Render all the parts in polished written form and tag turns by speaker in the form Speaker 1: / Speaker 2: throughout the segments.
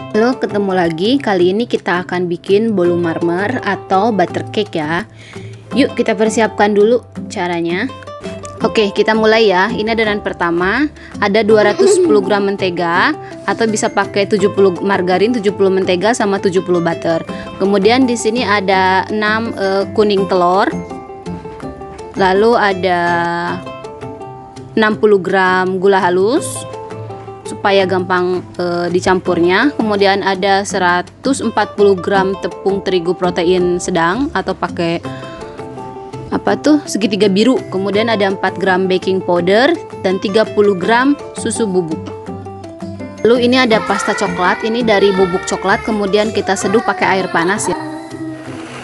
Speaker 1: Halo, ketemu lagi. Kali ini kita akan bikin bolu marmer atau butter cake ya. Yuk kita persiapkan dulu caranya. Oke, kita mulai ya. Ini adonan pertama, ada 210 gram mentega atau bisa pakai 70 margarin, 70 mentega sama 70 butter. Kemudian di sini ada 6 kuning telur. Lalu ada 60 gram gula halus supaya gampang dicampurnya. Kemudian ada 140 gram tepung terigu protein sedang atau pakai segitiga biru. Kemudian ada 4 gram baking powder dan 30 gram susu bubuk. Lalu ini ada pasta coklat, ini dari bubuk coklat, kemudian kita seduh pakai air panas ya.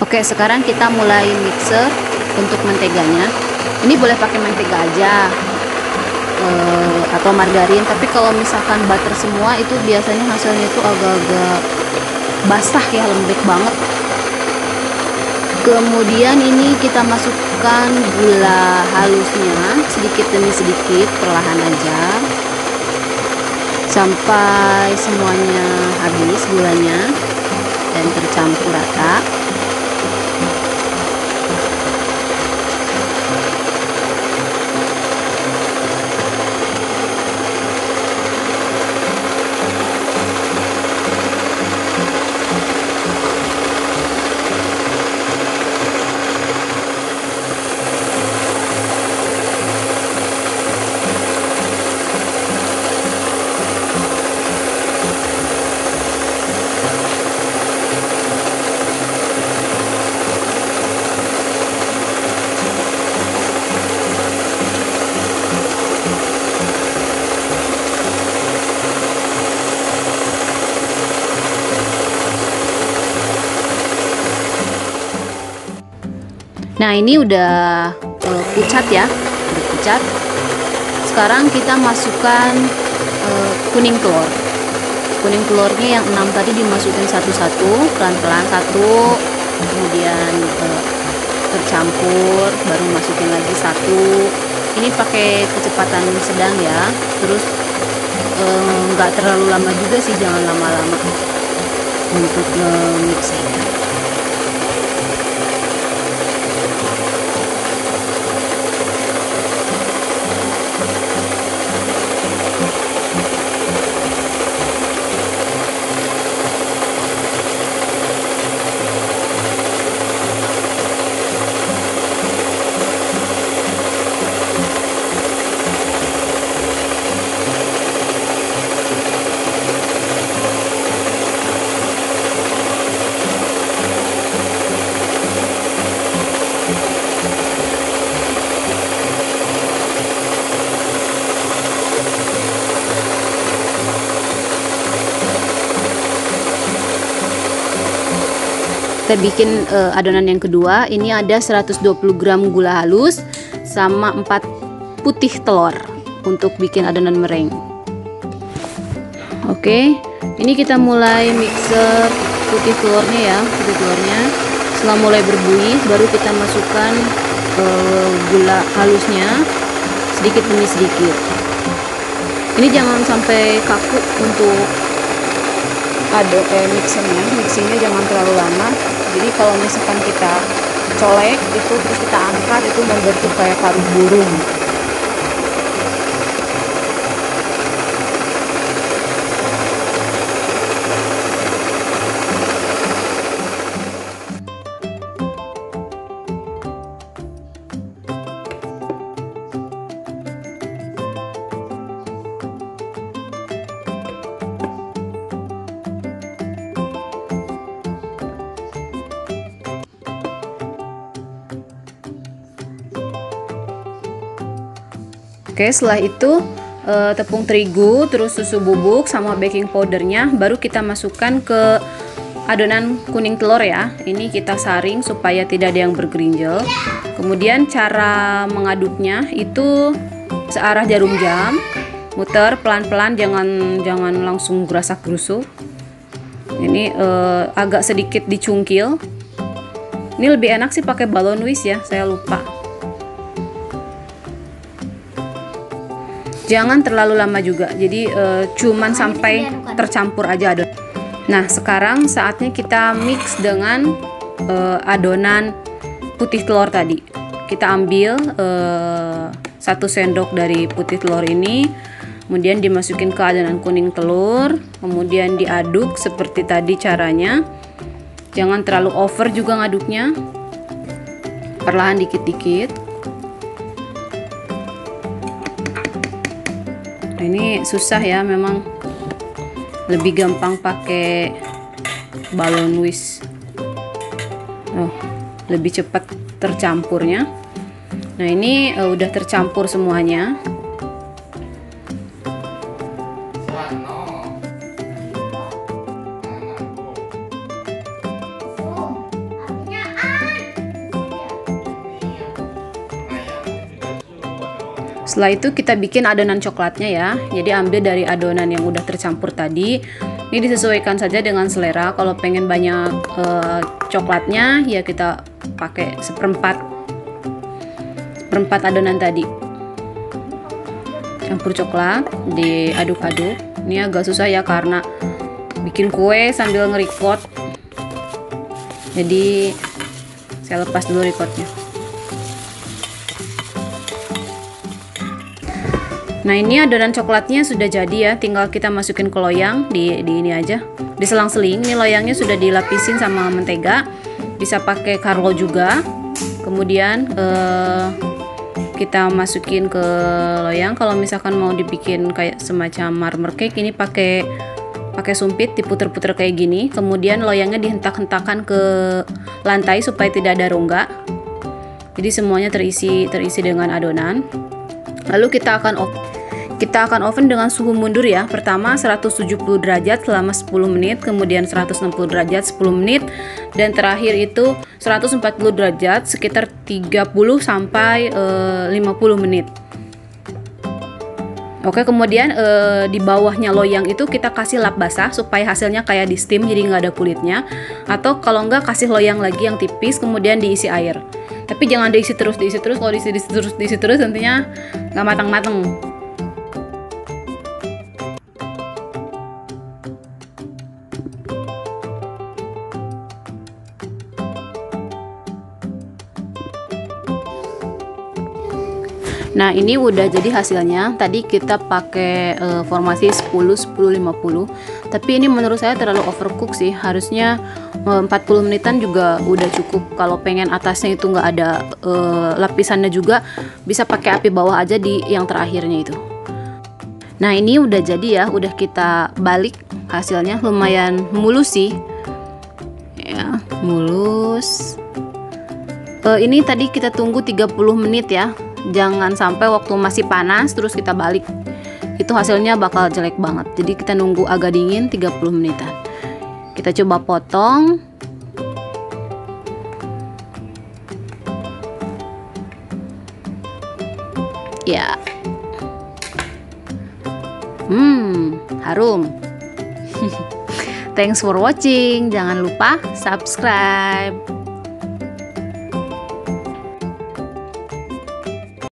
Speaker 1: Oke, sekarang kita mulai mixer untuk menteganya. Ini boleh pakai mentega aja atau margarin, tapi kalau misalkan butter semua itu biasanya hasilnya itu agak-agak basah ya, lembek banget. Kemudian ini kita masukkan gula halusnya sedikit demi sedikit, perlahan aja sampai semuanya habis gulanya dan tercampur rata. Nah, ini udah pucat ya, udah pucat. Sekarang kita masukkan kuning telur. Kuning telurnya yang 6 tadi dimasukin satu-satu, pelan-pelan satu, kemudian tercampur, baru masukin lagi satu. Ini pakai kecepatan sedang ya, terus nggak terlalu lama juga sih, jangan lama-lama untuk mixnya. Kita bikin adonan yang kedua. Ini ada 120 gram gula halus sama 4 putih telur untuk bikin adonan meringue. Oke, ini kita mulai mixer putih telurnya ya, putih telurnya. Setelah mulai berbuih, baru kita masukkan gula halusnya sedikit demi sedikit. Ini jangan sampai kaku untuk mixingnya jangan terlalu lama. Jadi kalau misalkan kita colek itu terus kita angkat, itu membentuk kayak paruh burung. Oke, setelah itu tepung terigu, terus susu bubuk sama baking powdernya baru kita masukkan ke adonan kuning telur ya. Ini kita saring supaya tidak ada yang bergerinjal. Kemudian cara mengaduknya itu searah jarum jam, muter pelan-pelan, jangan langsung gerasak-gerusuk. Ini agak sedikit dicungkil. Ini lebih enak sih pakai balon whisk ya, saya lupa. Jangan terlalu lama juga, jadi cuman sampai tercampur aja adonan. Nah, sekarang saatnya kita mix dengan adonan putih telur tadi. Kita ambil 1 sendok dari putih telur ini, kemudian dimasukin ke adonan kuning telur, kemudian diaduk seperti tadi caranya. Jangan terlalu over juga ngaduknya, perlahan dikit-dikit. Nah, ini susah ya, memang lebih gampang pakai balon whisk. Lebih cepat tercampurnya. Nah, ini udah tercampur semuanya. Setelah itu kita bikin adonan coklatnya ya. Jadi ambil dari adonan yang udah tercampur tadi. Ini disesuaikan saja dengan selera. Kalau pengen banyak coklatnya ya kita pakai seperempat adonan tadi. Campur coklat, diaduk-aduk. Ini agak susah ya karena bikin kue sambil nge-record. Jadi saya lepas dulu recordnya. Nah, ini adonan coklatnya sudah jadi ya, tinggal kita masukin ke loyang di ini aja, diselang-seling. Ini loyangnya sudah dilapisin sama mentega, bisa pakai Carlo juga. Kemudian kita masukin ke loyang. Kalau misalkan mau dibikin kayak semacam marmer cake, ini pakai sumpit, diputer-puter kayak gini. Kemudian loyangnya dihentak-hentakan ke lantai supaya tidak ada rongga. Jadi semuanya terisi dengan adonan. Lalu kita akan oven dengan suhu mundur ya. Pertama 170 derajat selama 10 menit, kemudian 160 derajat 10 menit, dan terakhir itu 140 derajat sekitar 30 sampai 50 menit. Oke, kemudian di bawahnya loyang itu kita kasih lap basah supaya hasilnya kayak di steam, jadi nggak ada kulitnya. Atau kalau nggak, kasih loyang lagi yang tipis, kemudian diisi air. Tapi jangan diisi terus. Kalau diisi terus nantinya nggak matang-matang. Nah, ini udah jadi hasilnya. Tadi kita pakai formasi 10-10-50. Tapi ini menurut saya terlalu overcook sih. Harusnya 40 menitan juga udah cukup. Kalau pengen atasnya itu nggak ada lapisannya juga, bisa pakai api bawah aja di yang terakhirnya itu. Nah, ini udah jadi ya. Udah kita balik, hasilnya lumayan mulus sih. Ya, mulus. Ini tadi kita tunggu 30 menit ya. Jangan sampai waktu masih panas terus kita balik, itu hasilnya bakal jelek banget. Jadi kita nunggu agak dingin 30 menitan. Kita coba potong. Ya. Harum. Thanks for watching. Jangan lupa subscribe.